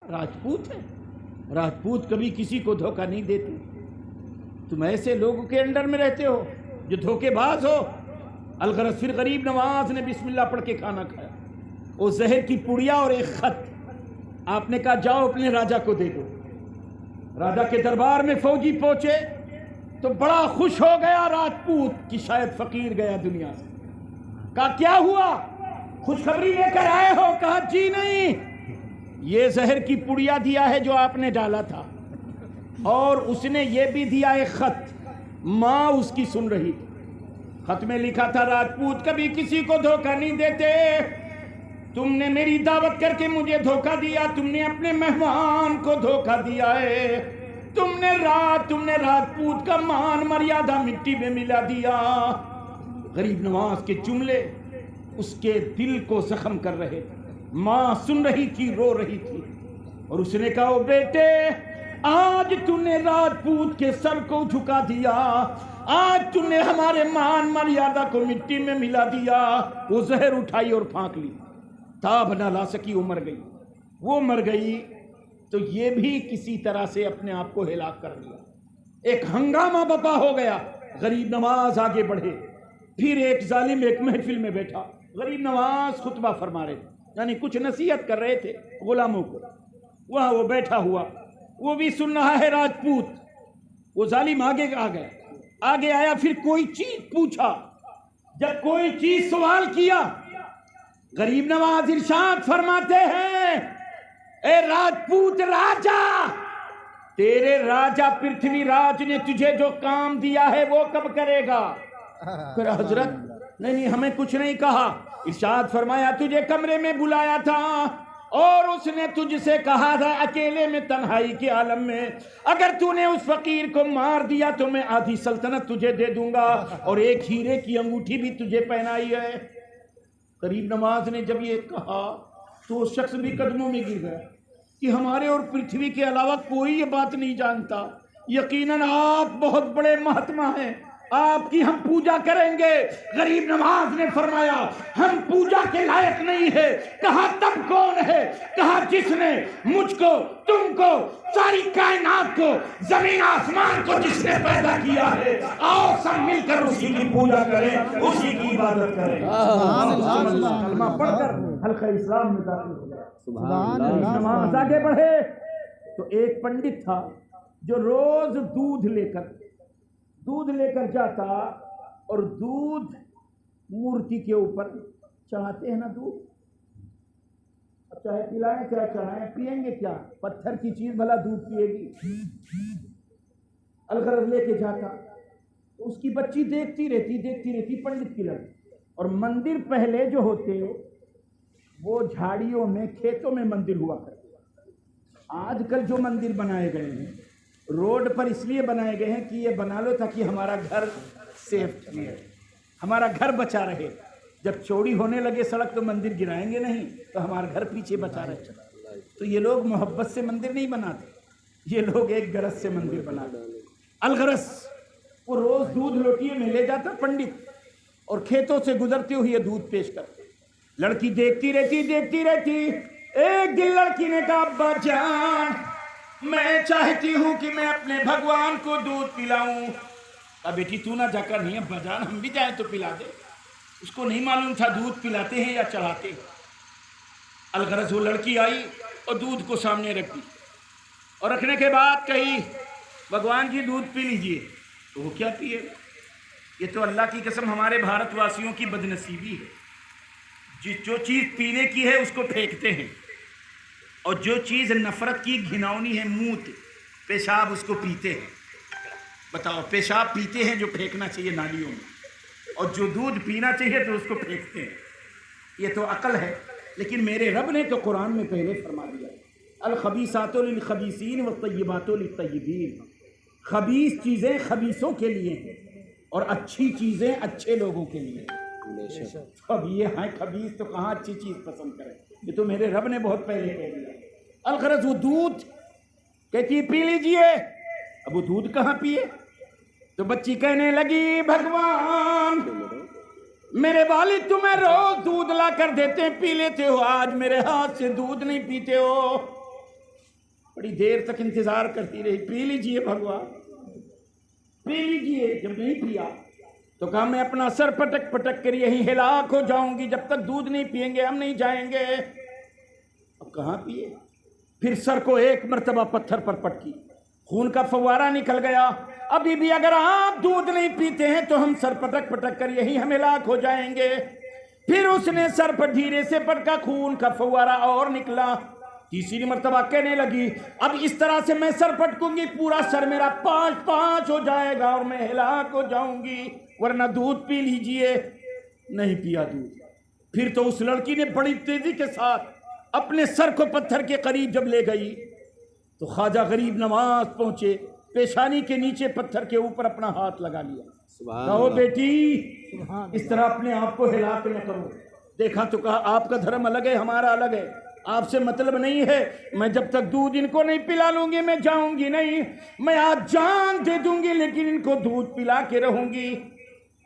راجپوت ہے، راجپوت کبھی کسی کو دھوکہ نہیں دیتے. تم ایسے لوگوں کے انڈر میں رہتے ہو جو دھوکے باز ہو. الغرض پھر غریب نواز نے بسم اللہ پڑھ کے کھانا کھایا. وہ زہر کی پڑیا اور ایک خط. آپ نے کہا جاؤ اپنے راجا کو دے دو. راجا کے دربار میں فوجی پہنچے تو بڑا خوش ہو گیا راجپوت کہ شاید فقیر گیا دنیا سے. کہا کیا ہوا، خوشخبری لے کر آئے ہو؟ کہا جی نہیں، یہ زہر کی پڑیا دیا ہے جو آپ نے ڈالا تھا، اور اس نے یہ بھی دیا ایک خط. ماں اس کی سن رہی تھی. خط میں لکھا تھا راجپوت کبھی کسی کو دھوکہ نہیں دیتے. تم نے میری دعوت کر کے مجھے دھوکہ دیا، تم نے اپنے مہمان کو دھوکہ دیا ہے، تم نے راجپوت کا مان مریادہ مٹی میں ملا دیا. غریب نواز کے جملے اس کے دل کو زخم کر رہے. ماں سن رہی تھی، رو رہی تھی، اور اس نے کہا او بیٹے، آج تو نے راجپوت کے سر کو جھکا دیا، آج تو نے ہمارے مان مریادہ کو مٹی میں ملا دیا. وہ زہر اٹھائی اور پھانک لی. تاب نہ لا سکی، وہ مر گئی. وہ مر گئی تو یہ بھی کسی طرح سے اپنے آپ کو ہلاک کر لیا. ایک ہنگامہ بپا ہو گیا. غریب نواز آگے بڑھے. پھر ایک ظالم ایک محفل میں بیٹھا. غریب نواز خطبہ فرما رہے تھے، یعنی کچھ نصیحت کر رہے تھے غلاموں کو. وہاں وہ بیٹھا ہوا، وہ بھی سن رہا ہے راجپوت. وہ ظالم آگے آ گیا، آگے آیا، پھر کوئی چیز پوچھا. جب کوئی چیز سوال کیا، غریب نواز ارشاد فرماتے ہیں اے راجپوت راجا، تیرے راجا پرتھوی راج نے تجھے جو کام دیا ہے وہ کب کرے گا؟ پھر حضرت نہیں ہمیں کچھ نہیں کہا. ارشاد فرمایا تجھے کمرے میں بلایا تھا اور اس نے تجھ سے کہا تھا اکیلے میں تنہائی کے عالم میں اگر تو نے اس فقیر کو مار دیا تو میں آدھی سلطنت تجھے دے دوں گا اور ایک ہیرے کی انگوٹھی بھی تجھے پہنائی ہے. غریب نواز نے جب یہ کہا تو اس شخص بھی قدموں میں گر گیا کہ ہمارے اور پرتھوی کے علاوہ کوئی یہ بات نہیں جانتا. یقیناً آپ بہت بڑے مہاتما ہیں، آپ کی ہم پوجا کریں گے. غریب نواز نے فرمایا ہم پوجا کے لائق نہیں ہے. کہا تب کون ہے؟ کہا جس نے مجھ کو، تم کو، ساری کائنات کو، زمین آسمان کو جس نے پیدا کیا ہے، آؤ سب مل کر اسی کی پوجا کریں، اسی کی عبادت کریں. کلمہ پڑھ کر حلقہ اسلام میں داخل ہو گیا. نماز آگے بڑھے تو ایک پنڈت تھا جو روز دودھ لے کر جاتا اور دودھ مورتی کے اوپر چڑھاتے ہیں نا. دودھ چاہے پلائیں چاہے چڑھائیں، پیئیں گے کیا؟ پتھر کی چیز بھلا دودھ پیے گی. الغرض لے کے جاتا، اس کی بچی دیکھتی رہتی پنڈت کی لڑکی. اور مندر پہلے جو ہوتے وہ جھاڑیوں میں، کھیتوں میں مندر ہوا کرتے. آج کل جو مندر بنائے گئے ہیں روڈ پر اس لیے بنائے گئے ہیں کہ یہ بنا لو تاکہ ہمارا گھر سیف رہے، ہمارا گھر بچا رہے. جب چوری ہونے لگے سڑک تو مندر گرائیں گے نہیں، تو ہمارا گھر پیچھے بچا رہے. تو یہ لوگ محبت سے مندر نہیں بناتے، یہ لوگ ایک غرض سے مندر بناتے. الغرض وہ روز دودھ لوٹیے میں لے جاتا پنڈت اور کھیتوں سے گزرتے ہوئے دودھ پیش کرتے. لڑکی دیکھتی رہتی. ایک دن لڑکی نے کہا ابا جان میں چاہتی ہوں کہ میں اپنے بھگوان کو دودھ پلاؤں. اب بیٹی تو نہ جا کر نہیں، ابا جان ہم بھی جائیں تو پلا دے. اس کو نہیں معلوم تھا دودھ پلاتے ہیں یا چڑھاتے. الغرض وہ لڑکی آئی اور دودھ کو سامنے رکھ دی اور رکھنے کے بعد کہی بھگوان جی دودھ پی لیجئے. تو وہ کیا پیے؟ یہ تو اللہ کی قسم ہمارے بھارت واسیوں کی بدنصیبی ہے. جو چیز پینے کی ہے اس کو پھینکتے ہیں، اور جو چیز نفرت کی گھناؤنی ہے، موت پیشاب، اس کو پیتے ہیں. بتاؤ، پیشاب پیتے ہیں جو پھینکنا چاہیے نالیوں میں، اور جو دودھ پینا چاہیے تو اس کو پھینکتے ہیں. یہ تو عقل ہے. لیکن میرے رب نے تو قرآن میں پہلے فرما دیا الخبیثات للخبیثین والطیبات للطیبین. خبیث چیزیں خبیثوں کے لیے ہیں اور اچھی چیزیں اچھے لوگوں کے لیے. اب یہ ہیں خبیث تو کہاں اچھی چیز پسند کریں؟ یہ تو میرے رب نے بہت پہلے کہہ دیا. الغرض وہ دودھ کہتی پی لیجئے. اب وہ دودھ کہاں پیے؟ تو بچی کہنے لگی بھگوان میرے والد تمہیں روز دودھ لا کر دیتے ہیں، پی لیتے ہو، آج میرے ہاتھ سے دودھ نہیں پیتے ہو. بڑی دیر تک انتظار کرتی رہی، پی لیجئے بھگوان، پی لیجئے۔ جب نہیں پیا تو کہا میں اپنا سر پٹک پٹک کر یہیں ہلاک ہو جاؤں گی، جب تک دودھ نہیں پئیں گے ہم نہیں جائیں گے۔ اب کہاں پیے؟ پھر سر کو ایک مرتبہ پتھر پر پٹکی، خون کا فوارہ نکل گیا۔ ابھی بھی اگر آپ دودھ نہیں پیتے ہیں تو ہم سر پٹک پٹک کر یہی ہم ہلاک ہو جائیں گے۔ پھر اس نے سر پر دھیرے سے پٹکا، خون کا فوارہ اور نکلا۔ تیسری مرتبہ کہنے لگی اب اس طرح سے میں سر پٹکوں گی پورا سر میرا پانچ پانچ ہو جائے گا اور میں ہلاک ہو جاؤں گی، ورنہ دودھ پی لیجئے۔ نہیں پیا دودھ۔ پھر تو اس لڑکی نے بڑی تیزی کے ساتھ اپنے سر کو پتھر کے قریب جب لے گئی تو خواجہ غریب نواز پہنچے، پیشانی کے نیچے پتھر کے اوپر اپنا ہاتھ لگا لیا۔ کہو بیٹی اس طرح اپنے آپ کو ہلاک نہ کرو۔ دیکھا تو کہا آپ کا دھرم الگ ہے، ہمارا الگ ہے، آپ سے مطلب نہیں ہے۔ میں جب تک دودھ ان کو نہیں پلا لوں گی میں جاؤں گی نہیں، میں آج جان دے دوں گی لیکن ان کو دودھ پلا کے رہوں گی۔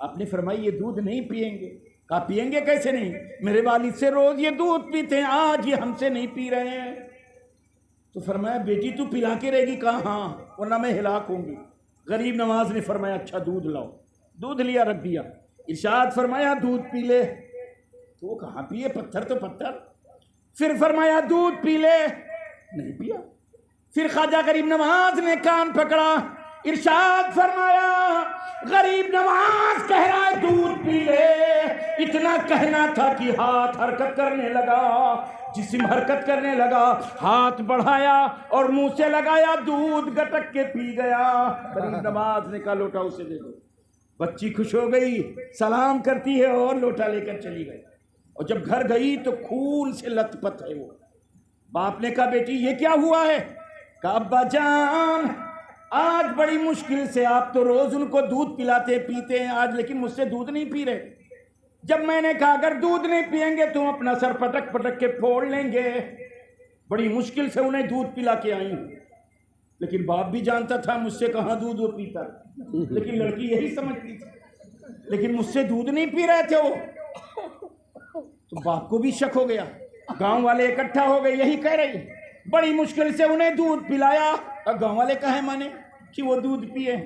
آپ نے فرمائی یہ دودھ نہیں پئیں گے۔ کہا پئیں گے کیسے نہیں، میرے والد سے روز یہ دودھ پیتے ہیں، آج یہ ہم سے نہیں پی رہے ہیں۔ تو فرمایا بیٹی تو پلا کے رہے گی؟ کہا ہاں، ورنہ میں ہلاک ہوں گی۔ غریب نواز نے فرمایا اچھا دودھ لاؤ۔ دودھ لیا، رکھ دیا۔ ارشاد فرمایا دودھ پی لے۔ تو وہ کہاں پیے، پتھر تو پتھر۔ پھر فرمایا دودھ پی لے، نہیں پیا۔ پھر خواجہ غریب نواز نے کان پکڑا، ارشاد فرمایا غریب نواز کہہ رہا ہے دودھ پی لے۔ اتنا کہنا تھا کہ ہاتھ حرکت کرنے لگا، جسم حرکت کرنے لگا، ہاتھ بڑھایا اور منہ سے لگایا، دودھ گٹک کے پی گیا۔ غریب نواز نے کہا لوٹا اسے دے دو۔ بچی خوش ہو گئی، سلام کرتی ہے اور لوٹا لے کر چلی گئی۔ اور جب گھر گئی تو خون سے لت پت ہے وہ۔ باپ نے کہا بیٹی یہ کیا ہوا ہے؟ کہا ابا جان آج بڑی مشکل سے، آپ تو روز ان کو دودھ پلاتے پیتے ہیں، آج لیکن مجھ سے دودھ نہیں پی رہے۔ جب میں نے کہا اگر دودھ نہیں پئیں گے تم اپنا سر پٹک پٹک کے پھوڑ لیں گے، بڑی مشکل سے انہیں دودھ پلا کے آئی ہوں۔ لیکن باپ بھی جانتا تھا مجھ سے کہاں دودھ وہ پیتا، لیکن لڑکی یہی سمجھتی تھی، لیکن مجھ سے دودھ نہیں پی رہے تھے وہ۔ تو باپ کو بھی شک ہو گیا، گاؤں والے اکٹھا ہو گئے، یہی کہہ رہی بڑی مشکل سے انہیں دودھ پلایا۔ اور گاؤں والے کہے مانے کہ وہ دودھ پیے؟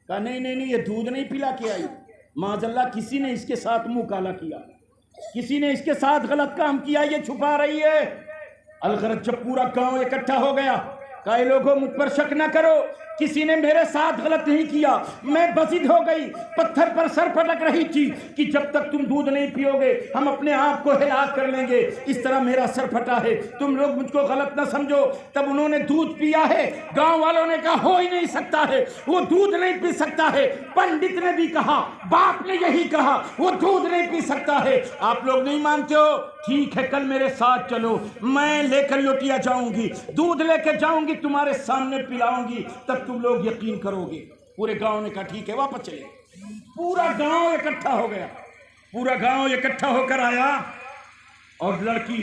کہا نہیں نہیں نہیں، یہ دودھ نہیں پلا کے آئی، معاذ اللہ کسی نے اس کے ساتھ منہ کالا کیا، کسی نے اس کے ساتھ غلط کام کیا، یہ چھپا رہی ہے۔ الغرض جب پورا گاؤں اکٹھا ہو گیا کہا اے لوگوں مجھ پر شک نہ کرو، کسی نے میرے ساتھ غلط نہیں کیا، میں بزد ہو گئی، پتھر پر سر پٹک رہی تھی کہ جب تک تم دودھ نہیں پیو گے ہم اپنے آپ کو ہلاک کر لیں گے، اس طرح میرا سر پھٹا ہے، تم لوگ مجھ کو غلط نہ سمجھو۔ تب انہوں نے دودھ پیا ہے، گاؤں والوں نے کہا ہو ہی نہیں سکتا ہے، وہ دودھ نہیں پی سکتا ہے، پنڈت نے بھی کہا، باپ نے یہی کہا وہ دودھ نہیں پی سکتا ہے۔ آپ لوگ نہیں مانتے ہو، ٹھیک ہے کل میرے ساتھ چلو، میں لے کر لوٹیا جاؤں گی، دودھ لے کے جاؤں گی، تمہارے سامنے پلاؤں گی، تب تم لوگ یقین کرو گے۔ پورے گاؤں نے کہا ٹھیک ہے واپس چلے۔ پورا گاؤں اکٹھا ہو گیا، پورا گاؤں اکٹھا ہو کر آیا اور لڑکی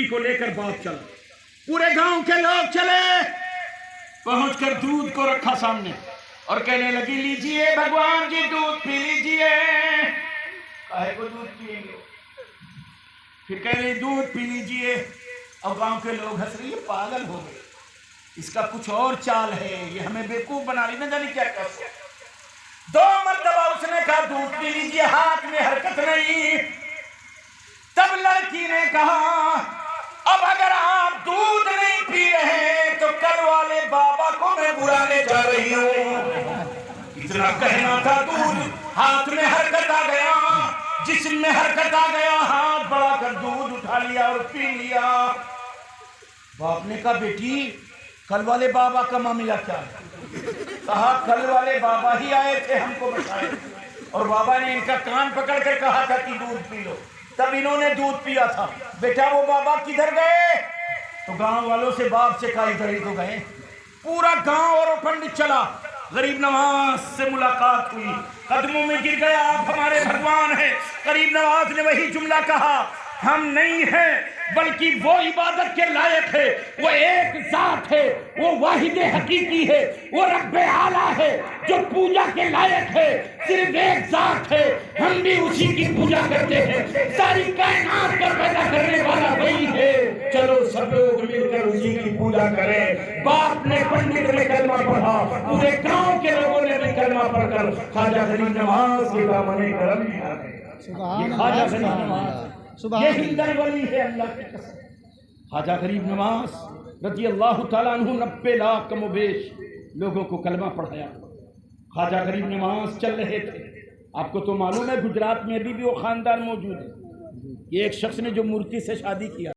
کو لے کر باپ چلا۔ پورے گاؤں کے لوگ چلے، پہنچ کر دودھ کو رکھا سامنے اور کہنے لگی لیجئے بھگوان جی دودھ پی لیجئے۔ کاہے کو دودھ پیئیں گے؟ پھر کہہ رہی دودھ پی لیجئے۔ اب گاؤں کے لوگ ہنس رہی ہے، پاگل ہو گئے، اس کا کچھ اور چال ہے، یہ ہمیں بیوقوف بنا رہی، نہ جانے کیا کر۔ دو مرتبہ اس نے کہا دودھ پی لیجئے، ہاتھ میں حرکت نہیں۔ تب لڑکی نے کہا اب اگر آپ دودھ نہیں پی رہے تو کل والے بابا کو میں بلانے جا رہی ہوں۔ اتنا کہنا تھا، دودھ ہاتھ میں حرکت آ گیا، جسم میں حرکت آ گیا، ہاتھ بڑھا کر دودھ اٹھا لیا اور پی لیا۔ باپ نے کہا بیٹی کل والے بابا کا معاملہ کیا ہے؟ کہا کل والے بابا ہی آئے تھے ہم کو بتائے، اور بابا نے ان کا کان پکڑ کر کہا تھا کہ دودھ پی لو، تب انہوں نے دودھ پیا تھا۔ بیٹا وہ بابا کدھر گئے؟ تو گاؤں والوں سے باپ سے کہا ادھر ہی تو گئے۔ پورا گاؤں اور پنڈت چلا، غریب نواز سے ملاقات ہوئی، قدموں میں گر گیا، آپ ہمارے بھگوان ہیں۔ غریب نواز نے وہی جملہ کہا، ہم نہیں ہیں بلکہ وہ عبادت کے لائق ہے، وہ ایک ذات ہے، وہ واحد حقیقی ہے، وہ رب اعلیٰ ہے جو پوجا کے لائق ہے، صرف ایک ذات ہے، ہم بھی اسی کی پوجا کرتے ہیں، ساری کائنات کا پیدا کرنے والا وہی ہے، چلو سب لوگ مل کر جی کی پوجا کرے. باپ نے پنڈت نے کلمہ پڑھا, پورے گاؤں کے لوگوں نے بھی کلمہ پڑھ کر خواجہ غریب نواز کے دامن کرم لیا ہے. یہ خواجہ غریب نواز, یہ ہندر ولی ہے اللہ کی قسم. خواجہ غریب نواز رضی اللہ تعالیٰ عنہ 90 لاکھ کم و بیش لوگوں کو کلمہ پڑھایا. خواجہ غریب نواز چل رہے تھے. آپ کو تو معلوم ہے گجرات میں ابھی بھی وہ خاندان موجود ہے. یہ ایک شخص نے جو مورتی سے شادی کیا.